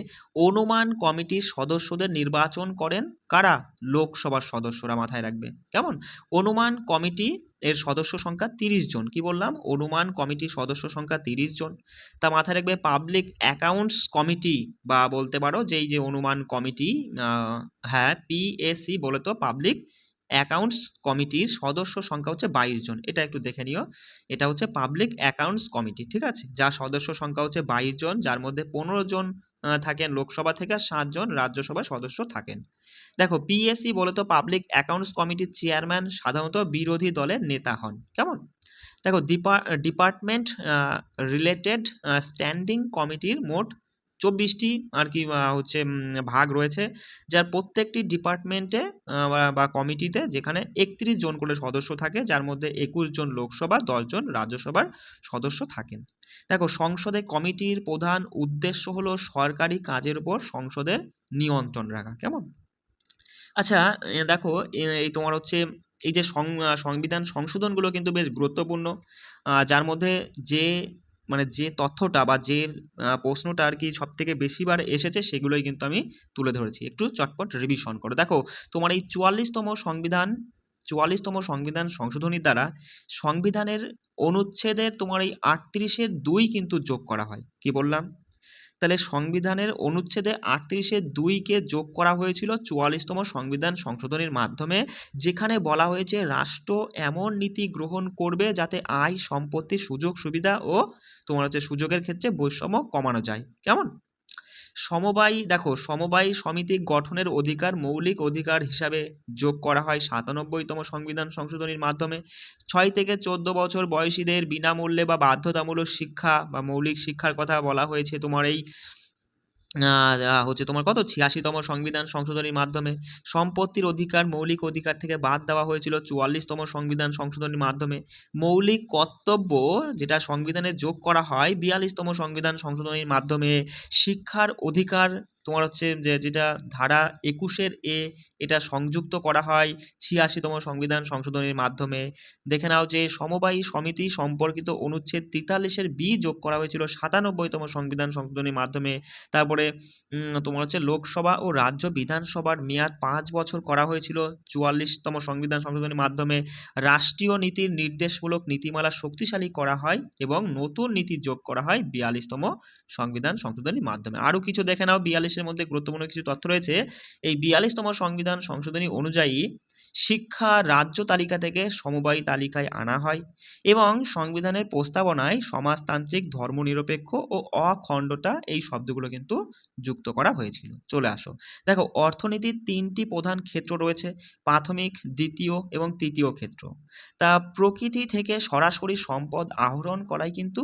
অনুমান কমিটির সদস্যদের নির্বাচন করেন কারা? লোকসভার সদস্যরা। মাথায় রাখবে, কেমন? অনুমান কমিটি এর সদস্য সংখ্যা 30 জন। কি বললাম? অনুমান কমিটির সদস্য সংখ্যা 30 জন। তা মাথায় রাখবে পাবলিক অ্যাকাউন্টস কমিটি, বা বলতে পারো যে এই যে অনুমান কমিটি, হ্যাঁ পিএসি বলে তো, পাবলিক অ্যাকাউন্টস কমিটির সদস্য সংখ্যা হচ্ছে 22 জন। এটা একটু দেখে নিও, এটা হচ্ছে পাবলিক অ্যাকাউন্টস কমিটি। ঠিক আছে, যার সদস্য সংখ্যা হচ্ছে 22 জন, যার মধ্যে 15 জন থাকেন লোকসভা থেকে, আর 7 জন রাজ্যসভার সদস্য থাকেন। দেখো, পিএসসি বলে তো পাবলিক অ্যাকাউন্টস কমিটির চেয়ারম্যান সাধারণত বিরোধী দলের নেতা হন। কেমন? দেখো, ডিপার্টমেন্ট রিলেটেড স্ট্যান্ডিং কমিটির মোট 24টি আর কি হচ্ছে ভাগ রয়েছে, যার প্রত্যেকটি ডিপার্টমেন্টে বা কমিটিতে যেখানে 31 জন করে সদস্য থাকে, যার মধ্যে 21 জন লোকসভা, 10 জন রাজ্যসভার সদস্য থাকেন। দেখো, সংসদে কমিটির প্রধান উদ্দেশ্য হলো সরকারি কাজের উপর সংসদের নিয়ন্ত্রণ রাখা। কেমন? আচ্ছা, দেখো, এই তোমার হচ্ছে এই যে সংবিধান সংশোধনগুলো কিন্তু বেশ গুরুত্বপূর্ণ, যার মধ্যে যে মানে যে তথ্যটা বা যে প্রশ্নটা আর কি সব থেকে বেশিবার এসেছে সেগুলোই কিন্তু আমি তুলে ধরেছি। একটু চটপট রিভিশন করো। দেখো, তোমার এই 44তম সংবিধান সংশোধনীর দ্বারা সংবিধানের অনুচ্ছেদের তোমার এই 38-এর 2 কিন্তু যোগ করা হয়। কি বললাম? তাহলে সংবিধানের অনুচ্ছেদে 38-এর 2-কে যোগ করা হয়েছিল 44তম সংবিধান সংশোধনীর মাধ্যমে, যেখানে বলা হয়েছে রাষ্ট্র এমন নীতি গ্রহণ করবে যাতে আয়, সম্পত্তি, সুযোগ সুবিধা ও তোমার হচ্ছে সুযোগের ক্ষেত্রে বৈষম্য কমানো যায়। কেমন? সমবায় সমিতি গঠনের অধিকার মৌলিক অধিকার হিসাবে যোগ করা হয় 97তম সংবিধান সংশোধনীর মাধ্যমে। 6 থেকে 14 বছর বয়সীদের বিনামূল্যে বা বাধ্যতামূলক শিক্ষা বা মৌলিক শিক্ষার কথা বলা হয়েছে তোমার এই হচ্ছে তোমার কত 86তম সংবিধান সংশোধনীর মাধ্যমে। সম্পত্তির অধিকার মৌলিক অধিকার থেকে বাদ দেওয়া হয়েছিল 44তম সংবিধান সংশোধনীর মাধ্যমে। মৌলিক কর্তব্য যেটা সংবিধানে যোগ করা হয় 42তম সংবিধান সংশোধনীর মাধ্যমে। শিক্ষার অধিকার তোমার হচ্ছে যেটা ধারা 21-এর এটা সংযুক্ত করা হয় 86তম সংবিধান সংশোধনীর মাধ্যমে। দেখে নাও যে সমবায়ী সমিতি সম্পর্কিত অনুচ্ছেদ 43-এর যোগ করা হয়েছিল 97তম সংবিধান সংশোধনীর মাধ্যমে। তারপরে তোমার হচ্ছে লোকসভা ও রাজ্য বিধানসভার মেয়াদ 5 বছর করা হয়েছিল 44তম সংবিধান সংশোধনীর মাধ্যমে। রাষ্ট্রীয় নীতির নির্দেশমূলক নীতিমালা শক্তিশালী করা হয় এবং নতুন নীতি যোগ করা হয় 42তম সংবিধান সংশোধনীর মাধ্যমে। আরও কিছু দেখে নাও, 42-এর মধ্যে গুরুত্বপূর্ণ কিছু তথ্য রয়েছে। এই 42তম সংবিধান সংশোধনী অনুযায়ী শিক্ষা রাজ্য তালিকা থেকে সমবায় তালিকায় আনা হয় এবং সংবিধানের প্রস্তাবনায় সমাজতান্ত্রিক, ধর্মনিরপেক্ষ ও অখণ্ডতা এই শব্দগুলো কিন্তু যুক্ত করা হয়েছিল। চলে আসো, দেখো, অর্থনীতির 3টি প্রধান ক্ষেত্র রয়েছে: প্রাথমিক, দ্বিতীয় এবং তৃতীয় ক্ষেত্র। তা প্রকৃতি থেকে সরাসরি সম্পদ আহরণ করাই কিন্তু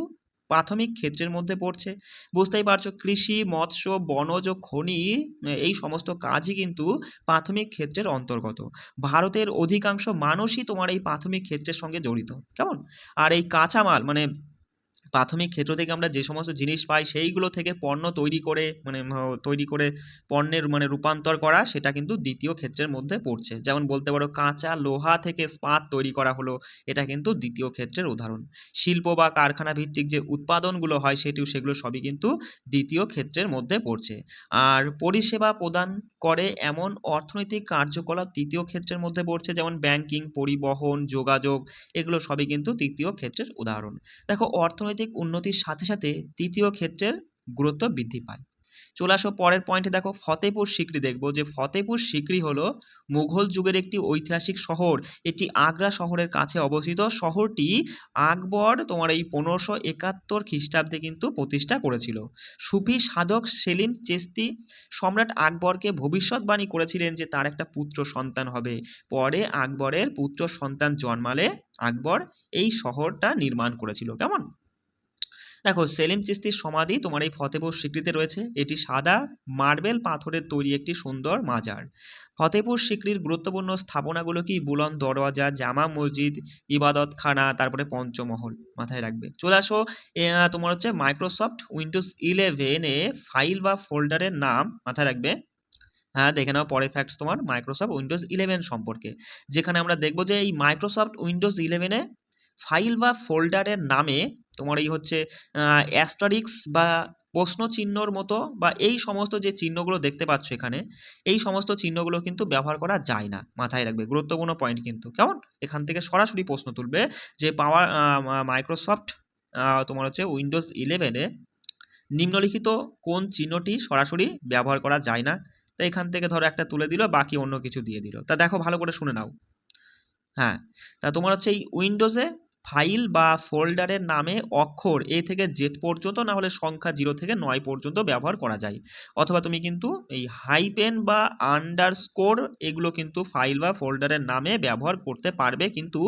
প্রাথমিক ক্ষেত্রের মধ্যে পড়ছে। বুঝতেই পারছো, কৃষি, মৎস্য, বনজ, খনি এই সমস্ত কাজই কিন্তু প্রাথমিক ক্ষেত্রের অন্তর্গত। ভারতের অধিকাংশ মানুষই তোমার এই প্রাথমিক ক্ষেত্রের সঙ্গে জড়িত। কেমন? আর এই কাঁচামাল মানে প্রাথমিক ক্ষেত্র থেকে আমরা যে সমস্ত জিনিস পাই সেইগুলো থেকে পণ্য তৈরি করে পণ্যের রূপান্তর করা, সেটা কিন্তু দ্বিতীয় ক্ষেত্রের মধ্যে পড়ছে। যেমন বলতে পারো কাঁচা লোহা থেকে ইস্পাত তৈরি করা হলো, এটা কিন্তু দ্বিতীয় ক্ষেত্রের উদাহরণ। শিল্প বা কারখানা ভিত্তিক যে উৎপাদনগুলো হয় সেগুলো সবই কিন্তু দ্বিতীয় ক্ষেত্রের মধ্যে পড়ছে। আর পরিষেবা প্রদান করে এমন অর্থনৈতিক কার্যকলাপ তৃতীয় ক্ষেত্রের মধ্যে পড়ছে, যেমন ব্যাংকিং, পরিবহন, যোগাযোগ, এগুলো সবই কিন্তু তৃতীয় ক্ষেত্রের উদাহরণ। দেখো, অর্থনৈতিক উন্নতির সাথে সাথে তৃতীয় ক্ষেত্রের গুরুত্ব বৃদ্ধি পায়। চলে আসো পরের পয়েন্টে, দেখো ফতেপুর সিক্রি দেখবো যে ফতেপুর সিক্রি হলো মুঘল যুগের একটি ঐতিহাসিক শহর। এটি আগ্রা শহরের কাছে অবস্থিত। শহরটি আকবর তোমার এই 1571 খ্রিস্টাব্দে কিন্তু প্রতিষ্ঠা করেছিল। সুফি সাধক সেলিম চিশতি সম্রাট আকবরকে ভবিষ্যৎবাণী করেছিলেন যে তার একটা পুত্র সন্তান হবে। পরে আকবরের পুত্র সন্তান জন্মালে আকবর এই শহরটা নির্মাণ করেছিল। কেমন? দেখো সেলিম চিশতির সমাধি তোমার এই ফতেপুর সিক্রিতে রয়েছে। এটি সাদা মার্বেল পাথরের তৈরি একটি সুন্দর মাজার। ফতেপুর সিক্রির গুরুত্বপূর্ণ স্থাপনাগুলো কি? বুলন্দ দরওয়াজা, জামা মসজিদ, ইবাদতখানা, তারপরে পঞ্চমহল। মাথায় রাখবে। চলে আসো তোমার হচ্ছে মাইক্রোসফট উইন্ডোজ 11-এ ফাইল বা ফোল্ডারের নাম মাথায় রাখবে। হ্যাঁ, দেখে নাও পরে ফ্যাক্টস তোমার মাইক্রোসফট উইন্ডোজ 11 সম্পর্কে, যেখানে আমরা দেখব যে এই মাইক্রোসফট উইন্ডোজ 11-এ ফাইল বা ফোল্ডারের নামে তোমার এই হচ্ছে অ্যাস্টারিক্স বা প্রশ্ন চিহ্নর মতো বা এই সমস্ত যে চিহ্নগুলো দেখতে পাচ্ছ এখানে, এই সমস্ত চিহ্নগুলো কিন্তু ব্যবহার করা যায় না। মাথায় রাখবে, গুরুত্বপূর্ণ পয়েন্ট কিন্তু। কেমন? এখান থেকে সরাসরি প্রশ্ন তুলবে যে মাইক্রোসফট তোমার হচ্ছে উইন্ডোজ 11-এ নিম্নলিখিত কোন চিহ্নটি সরাসরি ব্যবহার করা যায় না। তা এখান থেকে ধরো একটা তুলে দিল, বাকি অন্য কিছু দিয়ে দিল। তা দেখো ভালো করে শুনে নাও। হ্যাঁ, তা তোমার হচ্ছে এই উইন্ডোজে ফাইল বা ফোল্ডারের নামে অক্ষর এ থেকে জেড পর্যন্ত, না হলে সংখ্যা 0 থেকে 9 পর্যন্ত ব্যবহার করা যায়। অথবা তুমি কিন্তু এই হাইপেন বা আন্ডারস্কোর এগুলো কিন্তু ফাইল বা ফোল্ডারের নামে ব্যবহার করতে পারবে। কিন্তু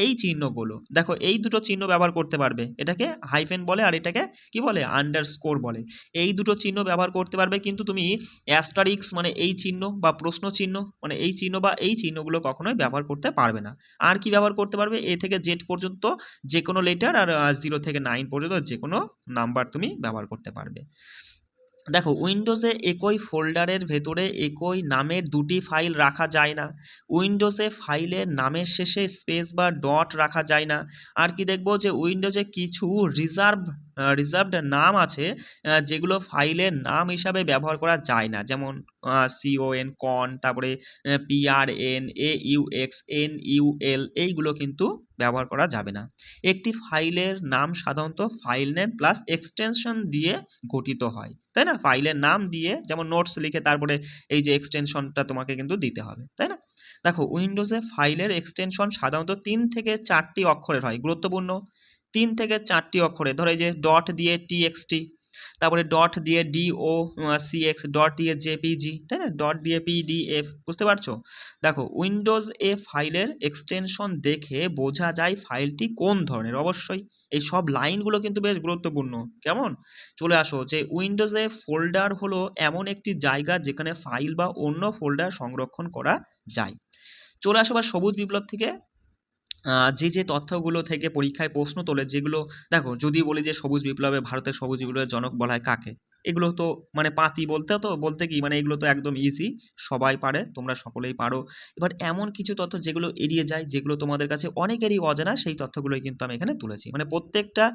এই চিহ্নগুলো দেখো, এই দুটো চিহ্ন ব্যবহার করতে পারবে। এটাকে হাইপেন বলে আর এটাকে কি বলে? আন্ডারস্কোর বলে। এই দুটো চিহ্ন ব্যবহার করতে পারবে, কিন্তু তুমি অ্যাস্টারিক্স মানে এই চিহ্ন বা প্রশ্ন চিহ্ন মানে এই চিহ্ন বা এই চিহ্নগুলো কখনোই ব্যবহার করতে পারবে না। আর কি ব্যবহার করতে পারবে? এ থেকে জেড পর্যন্ত যে কোনো লেটার, আর 0 থেকে 9 পর্যন্ত যে কোনো নাম্বার তুমি ব্যবহার করতে পারবে। দেখো উইন্ডোজে একই ফোল্ডারের ভেতরে একই নামের দুটি ফাইল রাখা যায় না। উইন্ডোজে ফাইলের নামের শেষে স্পেস বা ডট রাখা যায় না। আর কি দেখবো যে উইন্ডোজে কিছু রিজার্ভড নাম আছে যেগুলো ফাইলের নাম হিসাবে ব্যবহার করা যায় না। যেমন CON কন, তারপরে PRN AUX NUL, এইগুলো কিন্তু ব্যবহার করা যাবে না। একটি ফাইলের নাম সাধারণত ফাইল নেম প্লাস এক্সটেনশন দিয়ে গঠিত হয়, তাই না? ফাইলের নাম দিয়ে যেমন নোটস লিখে তারপরে এই যে এক্সটেনশনটা তোমাকে কিন্তু দিতে হবে, তাই না? দেখো উইন্ডোজে ফাইলের এক্সটেনশন সাধারণত 3 থেকে 4টি অক্ষরের হয়। গুরুত্বপূর্ণ, 3 থেকে 4টি অক্ষরের। ধরো এই যে ডট দিয়ে TXT, তারপরে ডট দিয়ে DOCX, ডট দিয়ে JPG, তাই না? ডট দিয়ে PDF। বুঝতে পারছো? দেখো উইন্ডোজ ফাইলের এক্সটেনশন দেখে বোঝা যায় ফাইলটি কোন ধরনের। অবশ্যই এই সব লাইনগুলো কিন্তু বেশ গুরুত্বপূর্ণ। কেমন? চলে আসো যে উইন্ডোজে ফোল্ডার হলো এমন একটি জায়গা যেখানে ফাইল বা অন্য ফোল্ডার সংরক্ষণ করা যায়। চলে আসো বা সবুজ বিপ্লব থেকে যে তথ্যগুলো থেকে পরীক্ষায় প্রশ্ন তোলে, যেগুলো দেখো যদি বলি যে সবুজ বিপ্লবে, ভারতের সবুজ বিপ্লবের জনক বলা হয় কাকে, এগুলো তো মানে পাতি বলতে কি মানে এগুলো তো একদম ইজি, সবাই পারে, তোমরা সকলেই পারো। এবার এমন কিছু তথ্য যেগুলো এড়িয়ে যায়, যেগুলো তোমাদের কাছে অনেকেরই অজানা, সেই তথ্যগুলোই কিন্তু আমি এখানে তুলেছি। মানে প্রত্যেকটা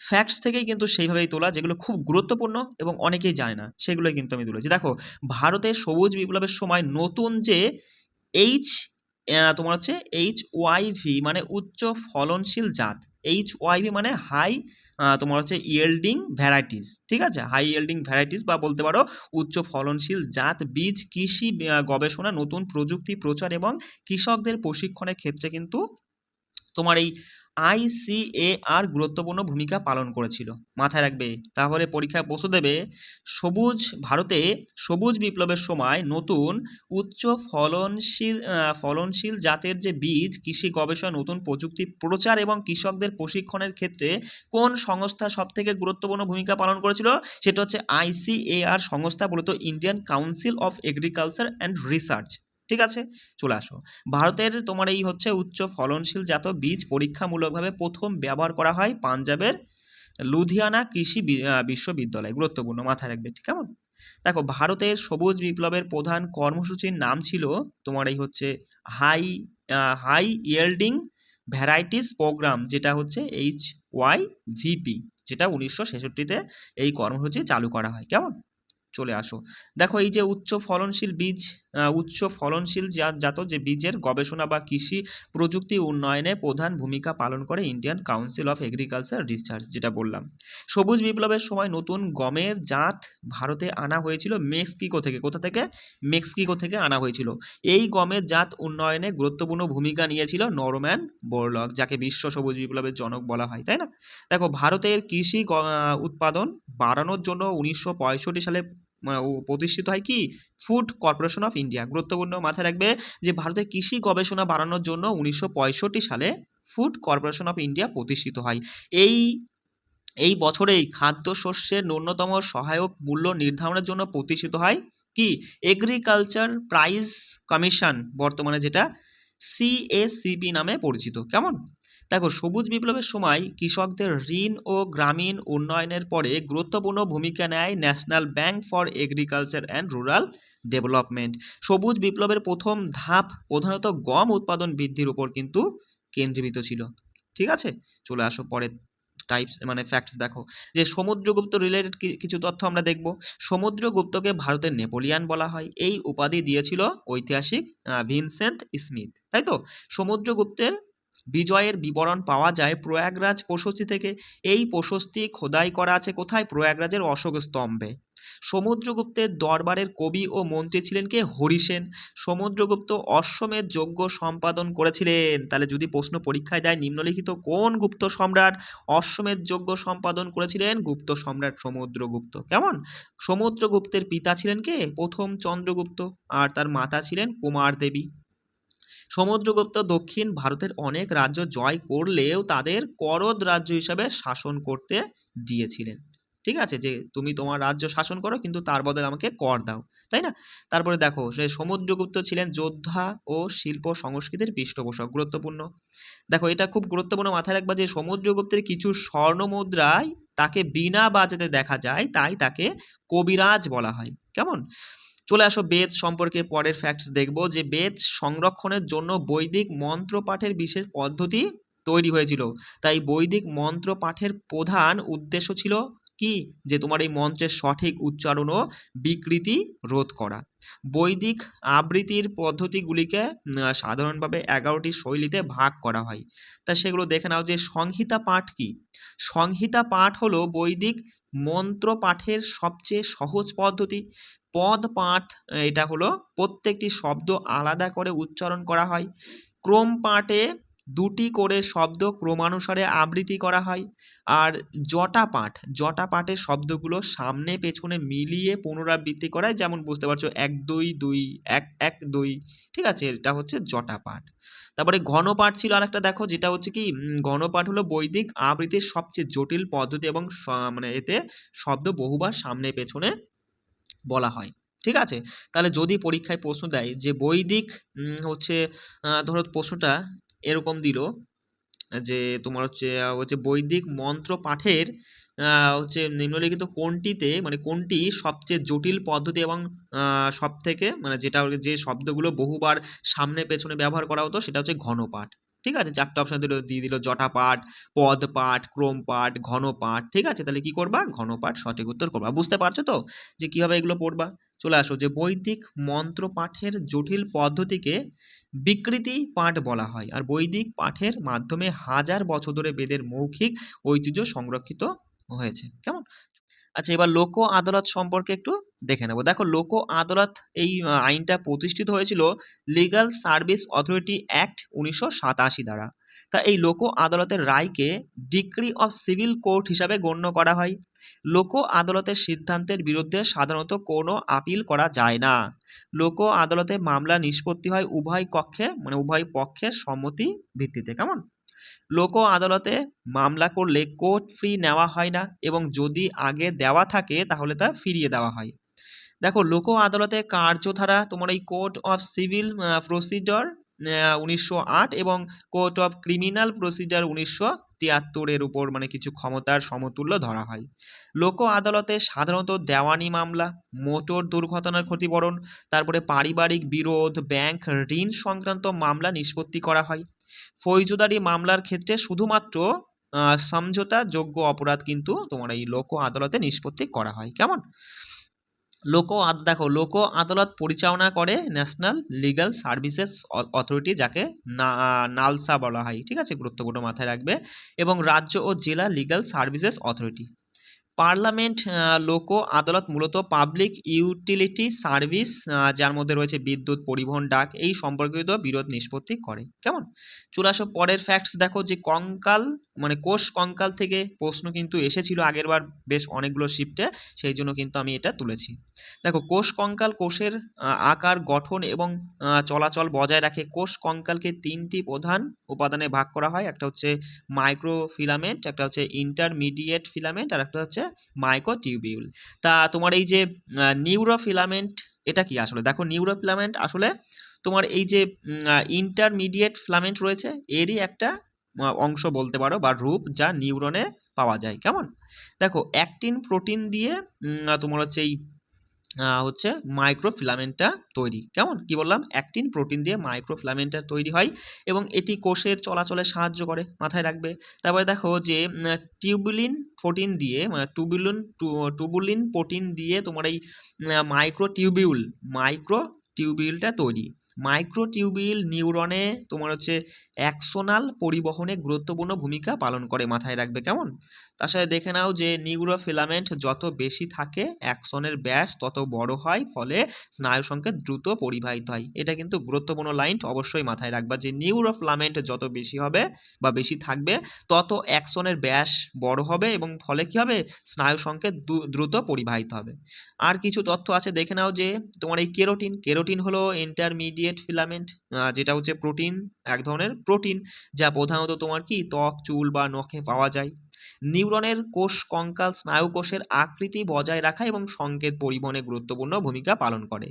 ফ্যাক্টস থেকেই কিন্তু সেইভাবেই তোলা, যেগুলো খুব গুরুত্বপূর্ণ এবং অনেকেই জানে না, সেগুলোই কিন্তু আমি তুলেছি। দেখো ভারতের সবুজ বিপ্লবের সময় নতুন যে এইচ তোমার হচ্ছে HYV মানে উচ্চ ফলনশীল জাত, HYV মানে হাই তোমার হচ্ছে ইয়েল্ডিং ভ্যারাইটিস, ঠিক আছে? হাই ইয়েল্ডিং ভ্যারাইটিস বা বলতে পারো উচ্চ ফলনশীল জাত বীজ কৃষি গবেষণা, নতুন প্রযুক্তি প্রচার এবং কৃষকদের প্রশিক্ষণের ক্ষেত্রে কিন্তু তোমার এই ICAR গুরুত্বপূর্ণ ভূমিকা পালন করেছিল। মাথায় রাখবে। তাহলে পরীক্ষায় প্রশ্ন দেবে ভারতে সবুজ বিপ্লবের সময় নতুন উচ্চ ফলনশীল জাতের যে বীজ কৃষি গবেষণা, নতুন প্রযুক্তি প্রচার এবং কৃষকদের প্রশিক্ষণের ক্ষেত্রে কোন সংস্থা সবথেকে গুরুত্বপূর্ণ ভূমিকা পালন করেছিল? সেটা হচ্ছে ICAR সংস্থা, মূলত Indian council of agriculture and research. ঠিক আছে? চলে আসো। ভারতের তোমার এই হচ্ছে উচ্চ ফলনশীল জাত বীজ পরীক্ষামূলকভাবে প্রথম ব্যবহার করা হয় পাঞ্জাবের লুধিয়ানা কৃষি বিশ্ববিদ্যালয়। গুরুত্বপূর্ণ, মাথায় রাখবে। ঠিক আছে? দেখো ভারতের সবুজ বিপ্লবের প্রধান কর্মসূচির নাম ছিল তোমার এই হচ্ছে হাই ইয়েল্ডিং ভ্যারাইটিস প্রোগ্রাম, যেটা হচ্ছে HYVP, যেটা 1966-তে এই কর্মসূচি চালু করা হয়। কেমন? চলে আসো, দেখো এই যে উচ্চ ফলনশীল জাত যে বীজের গবেষণা বা কৃষি প্রযুক্তি উন্নয়নে প্রধান ভূমিকা পালন করে Indian council of agriculture research, যেটা বললাম। সবুজ বিপ্লবের সময় নতুন গমের জাত ভারতে আনা হয়েছিল মেক্সিকো থেকে। কোথা থেকে? মেক্সিকো থেকে আনা হয়েছিল। এই গমের জাত উন্নয়নে গুরুত্বপূর্ণ ভূমিকা নিয়েছিল নরম্যান বোরলগ, যাকে বিশ্ব সবুজ বিপ্লবের জনক বলা হয়, তাই না? দেখো ভারতের কৃষি উৎপাদন বাড়ানোর জন্য 1965 সালে প্রতিষ্ঠিত হয় কি? Food corporation of India. গুরুত্বপূর্ণ, মাথায় রাখবে যে ভারতের কৃষি গবেষণা বাড়ানোর জন্য 1965 সালে ফুড কর্পোরেশন অফ ইন্ডিয়া প্রতিষ্ঠিত হয়। এই এই বছরেই খাদ্যশস্যের ন্যূনতম সহায়ক মূল্য নির্ধারণের জন্য প্রতিষ্ঠিত হয় কি? এগ্রিকালচার প্রাইস কমিশন, বর্তমানে যেটা সিএসিপি নামে পরিচিত। কেমন? দেখো সবুজ বিপ্লবের সময় কৃষকদের ঋণ ও গ্রামীণ উন্নয়নের পরে গুরুত্বপূর্ণ ভূমিকা নেয় national bank for agriculture and rural development. সবুজ বিপ্লবের প্রথম ধাপ প্রধানত গম উৎপাদন বৃদ্ধির উপর কিন্তু কেন্দ্রীভূত ছিল। ঠিক আছে, চলে আসো পরে টাইপস মানে ফ্যাক্টস দেখো, যে সমুদ্রগুপ্ত রিলেটেড কিছু তথ্য আমরা দেখব। সমুদ্রগুপ্তকে ভারতের নেপোলিয়ান বলা হয়। এই উপাধি দিয়েছিল ঐতিহাসিক ভিনসেন্ট স্মিথ, তাই তো? সমুদ্রগুপ্তের বিজয়ের বিবরণ পাওয়া যায় প্রয়াগরাজ প্রশস্তি থেকে। এই প্রশস্তি খোদাই করা আছে কোথায়? প্রয়াগরাজের অশোক স্তম্ভে। সমুদ্রগুপ্তের দরবারের কবি ও মন্ত্রী ছিলেন কে? হরিসেন। সমুদ্রগুপ্ত অশ্বমেধ যজ্ঞ সম্পাদন করেছিলেন। তাহলে যদি প্রশ্ন পরীক্ষায় দেয় নিম্নলিখিত কোন গুপ্ত সম্রাট অশ্বমেধ যজ্ঞ সম্পাদন করেছিলেন? গুপ্ত সম্রাট সমুদ্রগুপ্ত। কেমন? সমুদ্রগুপ্তের পিতা ছিলেন কে? প্রথম চন্দ্রগুপ্ত, আর তার মাতা ছিলেন কুমার দেবী। সমুদ্রগুপ্ত দক্ষিণ ভারতের অনেক রাজ্য জয় করলেও তাদের করদ রাজ্য হিসাবে শাসন করতে দিয়েছিলেন। ঠিক আছে, যে তুমি তোমার রাজ্য শাসন করো কিন্তু তার বদলে আমাকে কর দাও, তাই না? তারপরে দেখো সে সমুদ্রগুপ্ত ছিলেন যোদ্ধা ও শিল্প সংস্কৃতির পৃষ্ঠপোষক। গুরুত্বপূর্ণ, দেখো এটা খুব গুরুত্বপূর্ণ, মাথায় রাখবা যে সমুদ্রগুপ্তের কিছু স্বর্ণ মুদ্রায় তাকে বিনা বাজাতে দেখা যায়, তাই তাকে কবিরাজ বলা হয়। কেমন? চলে আসো বেদ সম্পর্কে পরের ফ্যাক্টস দেখব, যে বেদ সংরক্ষণের জন্য বৈদিক মন্ত্র পাঠের বিশেষ পদ্ধতি তৈরি হয়েছিল। তাই বৈদিক মন্ত্র পাঠের প্রধান উদ্দেশ্য ছিল কি? যে তোমার এই মন্ত্রের সঠিক উচ্চারণ ও বিকৃতি রোধ করা। বৈদিক আবৃত্তির পদ্ধতিগুলিকে সাধারণভাবে 11টি শৈলীতে ভাগ করা হয়। তা সেগুলো দেখে নাও, যে সংহিতা পাঠ কি? সংহিতা পাঠ হলো বৈদিক মন্ত্র পাঠের সবচেয়ে সহজ পদ্ধতি। পদ পাঠ, এটা হলো প্রত্যেকটি শব্দ আলাদা করে উচ্চারণ করা হয়। ক্রম পাঠে 2টি করে শব্দ ক্রমানুসারে আবৃত্তি করা হয়। আর জটা পাঠের শব্দগুলো সামনে পেছনে মিলিয়ে পুনরাবৃত্তি করা হয়, যেমন বুঝতে পারছো 1 2 2 1 1 2। ঠিক আছে, এটা হচ্ছে জটা পাঠ। তারপরে ঘনপাঠ ছিল আরেকটা, দেখো যেটা হচ্ছে কি ঘনপাঠ হলো বৈদিক আবৃত্তির সবচেয়ে জটিল পদ্ধতি এবং মানে এতে শব্দ বহুবার সামনে পেছনে বলা হয়। ঠিক আছে, তাহলে যদি পরীক্ষায় প্রশ্ন দেয় যে বৈদিক হচ্ছে ধরো প্রশ্নটা এরকম দিল, যে তোমার হচ্ছে বৈদিক মন্ত্র পাঠের হচ্ছে নিম্নলিখিত কোনটিতে মানে কোনটি সবচেয়ে জটিল পদ্ধতি এবং সব থেকে মানে যেটা যে শব্দগুলো বহুবার সামনে পেছনে ব্যবহার করা হতো সেটা হচ্ছে ঘনপাঠ। ঠিক আছে, 4টে অপশন দিয়ে দিল, জটাপাঠ, পদপাঠ, ক্রমপাঠ, ঘনপাঠ। ঠিক আছে, তাহলে কি করবা? ঘনপাঠ সঠিক উত্তর করবা। বুঝতে পারছো তো যে কিভাবে এগুলো পড়বা? চলে আসো, যে বৈদিক মন্ত্র পাঠের জটিল পদ্ধতিকে বিকৃতি পাঠ বলা হয়, আর বৈদিক পাঠের মাধ্যমে হাজার বছর ধরে বেদের মৌখিক ঐতিহ্য সংরক্ষিত হয়েছে। কেমন? আচ্ছা, এবার লোক আদালত সম্পর্কে একটু দেখে নেব। দেখো লোক আদালত এই আইনটা প্রতিষ্ঠিত হয়েছিল লিগ্যাল সার্ভিস অথরিটি অ্যাক্ট 1987 দ্বারা। তা এই লোক আদালতের রায়কে ডিক্রি অফ সিভিল কোর্ট হিসাবে গণ্য করা হয়। লোক আদালতের সিদ্ধান্তের বিরুদ্ধে সাধারণত কোনো আপিল করা যায় না। লোক আদালতে মামলা নিষ্পত্তি হয় উভয় পক্ষের সম্মতি ভিত্তিতে। কেমন? লোক আদালতে মামলা করলে কোর্ট ফি নেওয়া হয় না, এবং যদি আগে দেওয়া থাকে তাহলে তা ফিরিয়ে দেওয়া হয়। দেখো লোক আদালতে কার্যধারা তোমার এই কোর্ট অফ সিভিল প্রসিডিওর 1908 এবং কোর্ট অফ ক্রিমিনাল প্রসিডিওর 1973 উপর মানে কিছু ক্ষমতার সমতুল্য ধরা হয়। লোক আদালতে সাধারণত দেওয়ানি মামলা, মোটর দুর্ঘটনার ক্ষতিপূরণ, তারপরে পারিবারিক বিরোধ, ব্যাংক ঋণ সংক্রান্ত মামলা নিষ্পত্তি করা হয়। ফৌজদারি মামলার ক্ষেত্রে শুধুমাত্র সমঝোতা যোগ্য অপরাধ কিন্তু তোমার এই লোক আদালতে নিষ্পত্তি করা হয়। কেমন? দেখো লোক আদালত পরিচালনা করে ন্যাশনাল লিগ্যাল সার্ভিসেস অথরিটি, যাকে নালসা বলা হয়, ঠিক আছে, গুরুত্বপূর্ণ মাথায় রাখবে। এবং রাজ্য ও জেলা লিগ্যাল সার্ভিসেস অথরিটি। পার্লামেন্ট লোক আদালত মূলত পাবলিক ইউটিলিটি সার্ভিস, যার মধ্যে রয়েছে বিদ্যুৎ, পরিবহন, ডাক, এই সম্পর্কিত বিরোধ নিষ্পত্তি করে। কেমন? চলে আসো পরের ফ্যাক্টস। দেখো যে কঙ্কাল মানে কোষ কঙ্কাল থেকে প্রশ্ন কিন্তু এসেছিল আগেরবার বেশ অনেকগুলো শিফটে, সেই জন্য কিন্তু আমি এটা তুলেছি। দেখো কোষ কঙ্কাল কোষের আকার, গঠন এবং চলাচল বজায় রাখে। কোষ কঙ্কালকে তিনটি প্রধান উপাদানে ভাগ করা হয়। একটা হচ্ছে মাইক্রোফিলামেন্ট, একটা হচ্ছে ইন্টারমিডিয়েট ফিলামেন্ট, আর একটা হচ্ছে মাইক্রোটিউবিউল। তা তোমার এই যে নিউরোফিলামেন্ট, এটা কি আসলে? দেখো নিউরোফিলামেন্ট আসলে তোমার এই যে ইন্টারমিডিয়েট ফিলামেন্ট রয়েছে এরই একটা অংশ বলতে পারো বা রূপ, যা নিউরনে পাওয়া যায়। কেমন? দেখো অ্যাক্টিন প্রোটিন দিয়ে তোমার হচ্ছে এই হচ্ছে মাইক্রোফিলামেন্টটা তৈরি। কেমন? কি বললাম? অ্যাক্টিন প্রোটিন দিয়ে মাইক্রোফিলামেন্টটা তৈরি হয় এবং এটি কোষের চলাচলে সাহায্য করে, মাথায় রাখবে। তারপরে দেখো যে টিউবুলিন প্রোটিন দিয়ে টুবুলিন প্রোটিন দিয়ে তোমার এই মাইক্রোটিউবিউলটা তৈরি। মাইক্রোটিউবিউল নিউরনে তোমার হচ্ছে অ্যাক্সোনাল পরিবহনে গুরুত্বপূর্ণ ভূমিকা পালন করে, মাথায় রাখবে। কেমন? তার সাথে দেখে নাও যে নিউরোফিলামেন্ট যত বেশি থাকে অ্যাক্সনের ব্যাস তত বড় হয়, ফলে স্নায়ু সংকেত দ্রুত পরিবাহিত হয়। এটা কিন্তু গুরুত্বপূর্ণ লাইন, অবশ্যই মাথায় রাখবা যে নিউরোফিলামেন্ট যত বেশি হবে বা বেশি থাকবে তত অ্যাক্সনের ব্যাস বড় হবে এবং ফলে কি হবে? স্নায়ু সংকেত দ্রুত পরিবাহিত হবে। আর কিছু তথ্য আছে, দেখে নাও যে তোমার এই কেরোটিন হলো ইন্টারমিডিয়েট ফিলামেন্ট, যেটা হচ্ছে প্রোটিন, এক ধরনের প্রোটিন, যা প্রধানত তোমার কি ত্বক, চুল বা নখে পাওয়া যায়। নিউরনের কোষ কঙ্কাল স্নায়ু কোষের আকৃতি বজায় রাখা এবং সংকেত পরিবহনে গুরুত্বপূর্ণ ভূমিকা পালন করে।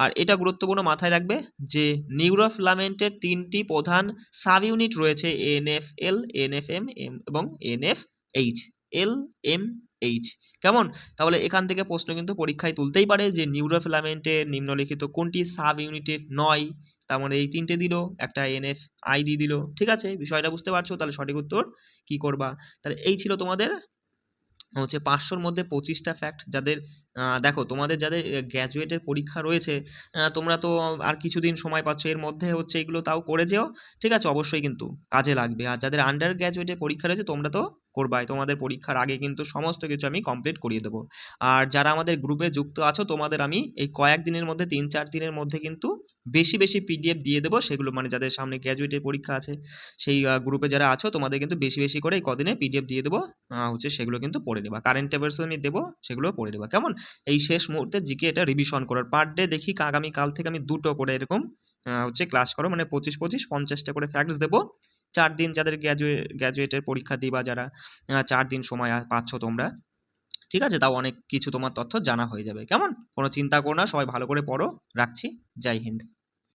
আর এটা গুরুত্বপূর্ণ মাথায় রাখবে যে নিউরোফিলামেন্টের তিনটি প্রধান সাব ইউনিট রয়েছে, এনএফএল, এনএফএম এবং এনএফএইচ, এলএমএইচ। কেমন? তাহলে এখান থেকে প্রশ্ন কিন্তু পরীক্ষায় তুলতেই পারে যে নিউরোফিলামেন্টের নিম্নলিখিত কোনটি সাব ইউনিটেড নয়। তার মানে এই তিনটে দিল, একটা এনএফ আই দিয়ে দিল। ঠিক আছে, বিষয়টা বুঝতে পারছো? তাহলে সঠিক উত্তর কি করবা? তাহলে এই ছিল তোমাদের হচ্ছে 500-র মধ্যে 25টা ফ্যাক্ট। যাদের দেখো তোমাদের যাদের গ্র্যাজুয়েটের পরীক্ষা রয়েছে, তোমরা তো আর কিছুদিন সময় পাচ্ছ, এর মধ্যে হচ্ছে এগুলো তাও করে যেও। ঠিক আছে, অবশ্যই কিন্তু কাজে লাগবে। আর যাদের আন্ডার গ্র্যাজুয়েটের পরীক্ষা রয়েছে তোমরা তো করবাই, তোমাদের পরীক্ষার আগে কিন্তু সমস্ত কিছু আমি কমপ্লিট করিয়ে দেবো। আর যারা আমাদের গ্রুপে যুক্ত আছো তোমাদের আমি এই কয়েকদিনের মধ্যে 3-4 দিনের মধ্যে কিন্তু বেশি বেশি পিডিএফ দিয়ে দেবো, সেগুলো মানে যাদের সামনে গ্র্যাজুয়েটের পরীক্ষা আছে সেই গ্রুপে যারা আছো তোমাদের কিন্তু বেশি বেশি করে এই কদিনে পিডিএফ দিয়ে দেবো, হচ্ছে সেগুলো কিন্তু পড়ে নেবা। কারেন্ট অ্যাফেয়ার্সও আমি দেবো, সেগুলো পড়ে নেবা। কেমন? এই শেষ মুহূর্তে জিকে এটা রিভিশন করার পার ডে দেখি আগামীকাল থেকে আমি 2টো করে এরকম হচ্ছে ক্লাস করো, মানে 25-25 50টা করে ফ্যাক্টস দেবো। 4 দিন যাদের গ্র্যাজুয়েটের পরীক্ষা দিবা, যারা 4 দিন সময় পাচ্ছ তোমরা, ঠিক আছে, তাও অনেক কিছু তোমার তথ্য জানা হয়ে যাবে। কেমন? কোনো চিন্তা করো না, সবাই ভালো করে পড়ো। রাখছি। জয় হিন্দ।